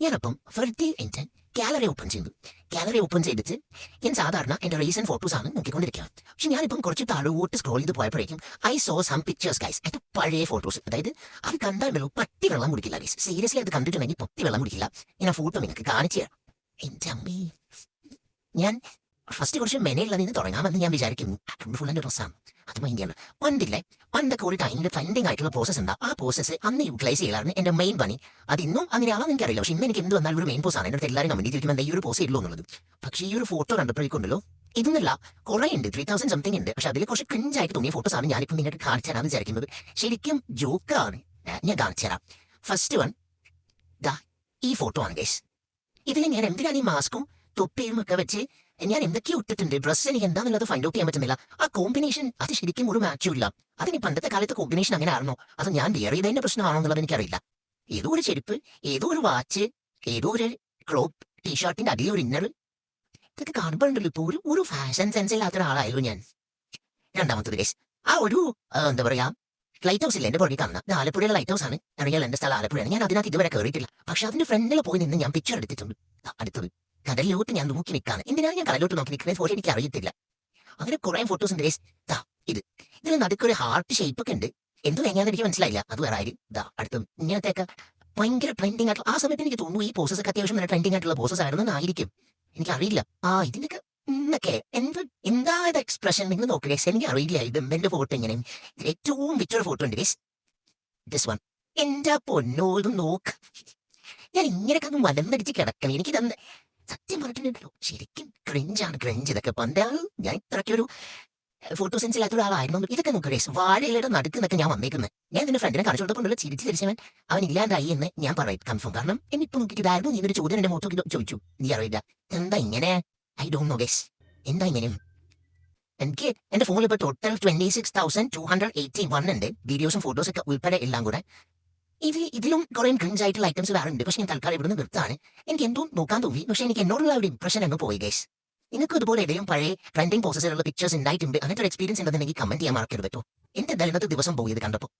ഞാനപ്പം വെറുതെ എൻ്റെ ഗാലറി ഓപ്പൺ ചെയ്തു. ഗാലറി ഓപ്പൺ ചെയ്തിട്ട് ഞാൻ സാധാരണ എൻ്റെ റീസെന്റ് ഫോട്ടോസ് ആണ് നോക്കിക്കൊണ്ടിരിക്കുക. പക്ഷെ ഞാനിപ്പം കുറച്ച് താഴോട്ട് സ്ക്രോൾ ചെയ്ത് പോയപ്പോഴേക്കും I saw some pictures guys. അത് പഴയ ഫോട്ടോസ്. അതായത് അത് കണ്ടാണ്ടല്ലോ പട്ടി വെള്ളം കുടിക്കില്ല ഗൈസ്. സീരിയസ്ലി അത് കണ്ടിട്ടുണ്ടെങ്കിൽ പട്ടി വെള്ളം കുടിക്കില്ല. ഞാൻ ആ ഫോട്ടോ നിനക്ക് കാണിച്ചു തരാം. എൻ്റെ അമ്മേ, ഞാൻ ഫസ്റ്റ് കുറച്ച് മെനയുള്ള നിന്ന് തുടങ്ങാമെന്ന് ഞാൻ വിചാരിക്കുന്നു. ഫുൾ എൻ്റെ ഡ്രസ്സാണ്, അത് മൈൻഡിയാണ്. പണ്ടില്ലേ, പണ്ടൊക്കെ ഒരു ടൈമിൽ ട്രെൻഡിങ് ആയിട്ടുള്ള പ്രോസസ് ഉണ്ട്. ആ പ്രോസസ് അന്ന് യൂട്ടിലൈസ് ചെയ്യലാണ് എൻ്റെ മെയിൻ പണി. അത് ഇന്നും അങ്ങനെയാണെന്ന് എനിക്കറിയില്ല. പക്ഷെ ഇന്ന് എനിക്ക് എന്ത് വന്നാലും ഒരു മെയിൻ പോസ് ആണ്. എൻ്റെ എല്ലാവരും കമന്റ് ചെയ്തിരിക്കുമ്പോൾ ഈ ഒരു പോസ് ഇല്ലോ എന്നുള്ളത്. പക്ഷേ ഈ ഒരു ഫോട്ടോ കണ്ടപ്പോഴേക്കുണ്ടല്ലോ, ഇതൊന്നല്ല കുറെ ഉണ്ട്, 3000 സംതിങ് ഉണ്ട്. പക്ഷെ അതിൽ കുറച്ച് ക്രിഞ്ചായിട്ട് തോന്നിയ ഫോട്ടോസ് ആണ് ഞാനിപ്പോൾ നിങ്ങൾക്ക് കാണിച്ചു തരാമെന്ന് വിചാരിക്കുന്നത്. ശരിക്കും ജോക്കാണ്. ഞാൻ കാണിച്ചു തരാം. ഫസ്റ്റ് വൺ ദാ ഈ ഫോട്ടോ ആണ് ഗൈസ്. ഇതിൽ ഞാൻ എന്തിനാണ് ഈ മാസ്കും തൊപ്പിയും ഒക്കെ വെച്ച് ഞാൻ എന്തൊക്കെയോ ഇട്ടിട്ടുണ്ട്. ഡ്രസ്സ് എനിക്ക് എന്താണെന്നുള്ളത് ഫൈൻഡ് ഔട്ട് ചെയ്യാൻ പറ്റുന്നില്ല. ആ കോമ്പിനേഷൻ അത് ശരിക്കും ഒരു മാച്ചും ഇല്ല. അതിന് പണ്ടത്തെ കാലത്തെ കോമ്പിനേഷൻ അങ്ങനെ ആണോ, അത് ഞാൻ വെയർ ചെയ്തതിന്റെ പ്രശ്നമാണോ എന്നുള്ളത് എനിക്കറിയില്ല. ഏതോ ഒരു ചെരുപ്പ്, ഏതോ ഒരു വാച്ച്, ഏതോ ഒരു ക്രോപ്പ് ടീഷർട്ടിന്റെ അടിയിൽ ഒരു ഇന്നർ, ഇതൊക്കെ കാണുമ്പോഴുണ്ടല്ലോ ഇപ്പോൾ ഒരു ഫാഷൻ സെൻസ് ഇല്ലാത്ത ഒരാളായിരുന്നു ഞാൻ. രണ്ടാമത്തത് ഗൈസ്, ആ ഒരു എന്താ പറയാ ലൈറ്റ് ഹൗസ് ഇല്ല എന്റെ പുറകെ കാണുന്ന ആലപ്പുഴയിലെ ലൈറ്റ് ഹൗസ് ആണ്. അറിയാലോ, എന്റെ സ്ഥലം ആലപ്പുഴയാണ്. ഞാൻ അതിനകത്ത് ഇതുവരെ കയറിയിട്ടില്ല. പക്ഷെ അതിന്റെ ഫ്രണ്ടിൽ പോയി നിന്ന് ഞാൻ പിക്ചർ എടുത്തിട്ടുണ്ട്. അടുത്തത് കടലിലോട്ട് ഞാൻ നോക്കി നിൽക്കാണ്. എന്തിനാണ് ഞാൻ കടലിലോട്ട് നോക്കി നിൽക്കുന്നത് ഫോട്ടോ എനിക്ക് അറിയത്തില്ല. അങ്ങനെ കുറെ ഫോട്ടോസ് ഉണ്ട് ഗൈസ്. ഇതിൽ നടുക്കൊരു ഹാർട്ട് ഷേപ്പ് ഒക്കെ ഉണ്ട്. എന്ത് കഴിഞ്ഞാന്ന് എനിക്ക് മനസ്സിലായില്ല. അത് വേറെ ആരും. അടുത്തും ഇങ്ങനത്തെയൊക്കെ ഭയങ്കര ട്രെൻഡിങ് ആയിട്ടുള്ള ആ സമയത്ത് എനിക്ക് തോന്നുന്നു ഈ പോസസ് ഒക്കെ അത്യാവശ്യം നല്ല ട്രെൻഡിങ് ആയിട്ടുള്ള പോസസ് ആയിരുന്നെന്നായിരിക്കും. എനിക്കറിയില്ല. ഇതിനൊക്കെ ഇന്നൊക്കെ എന്താ ഇത് എക്സ്പ്രഷൻ നിങ്ങൾ നോക്കുക ഗൈസ്. എനിക്ക് അറിയില്ല ഇത് എന്റെ ഫോട്ടോ എങ്ങനെ. ഏറ്റവും വിറ്റൊരു ഫോട്ടോ ഉണ്ട് ഗൈസ്, ദിസ് വൺ. എന്റെ പൊന്നോട് നോക്ക്, ഞാൻ ഇങ്ങനെയൊക്കെ ഒന്ന് വലന്നടിച്ച് കിടക്കണം. എനിക്കിതെന്ത് സത്യം പറഞ്ഞിട്ടുണ്ടല്ലോ, ശരിക്കും ക്രിഞ്ചാണ്. ക്രിഞ്ച് ഇതൊക്കെ പണ്ട് ഞാൻ ഇത്രയ്ക്കൊരു ഫോട്ടോ സെൻസ് ഇല്ലാത്ത ഒരാളായിരുന്നു. ഇതൊക്കെ നോക്കുക ഗൈസ്, വാഴയിലയുടെ നടുക്കുന്നൊക്കെ ഞാൻ വന്നേക്കുന്നത്. ഞാൻ എന്റെ ഫ്രണ്ടിനെ കാണിച്ചു കൊടുത്തപ്പോഴുള്ള ചിരിച്ച് തിരിച്ചവൻ അവൻ ഇല്ലാണ്ടായി എന്ന് ഞാൻ പറയും കൺഫേം. കാരണം എന്നിപ്പോ നോക്കിയിട്ട് ഇതായിരുന്നു നീ ഒരു ചോദ്യം എന്റെ മുഖത്ത് ചോദിച്ചു. നീ അറിയില്ല എന്താ ഇങ്ങനെ. ഐ ഡോണ്ട് നോ ഗൈസ്, എന്താ ഇങ്ങനെ. എനിക്ക് എന്റെ ഫോണിൽ ഇപ്പോൾ ടോട്ടൽ 26,281 ഉണ്ട്. വീഡിയോസും ഫോട്ടോസും ഒക്കെ ഉൾപ്പെടെ എല്ലാം കൂടെ. ഇതിലും കുറെ ക്രിഞ്ച് ആയിട്ടുള്ള ഐറ്റംസ് വേറെ ഉണ്ട്. പക്ഷെ ഞാൻ തൽക്കാലം ഇവിടുന്ന് നിർത്താണ്. എനിക്ക് എന്തോ നോക്കാൻ തോന്നി. പക്ഷെ എനിക്ക് എന്നോടുള്ള ഒരു ഇംപ്രഷൻ അങ്ങ് പോയി ഗൈസ്. നിങ്ങൾക്ക് ഇതുപോലെ ഏതെങ്കിലും പഴയ ട്രെൻഡിങ് പോസസിലുള്ള പിക്ചേഴ്സ് ഉണ്ടായിട്ടുണ്ട്, അങ്ങനത്തെ ഒരു എക്സ്പീരിയൻസ് ഉണ്ടെന്നുണ്ടെങ്കിൽ കമന്റ് ചെയ്യാൻ മറക്കരുത് കേട്ടോ. എന്റെ എന്തായാലും ഇന്നത്തെ ദിവസം പോയത് കണ്ടപ്പോൾ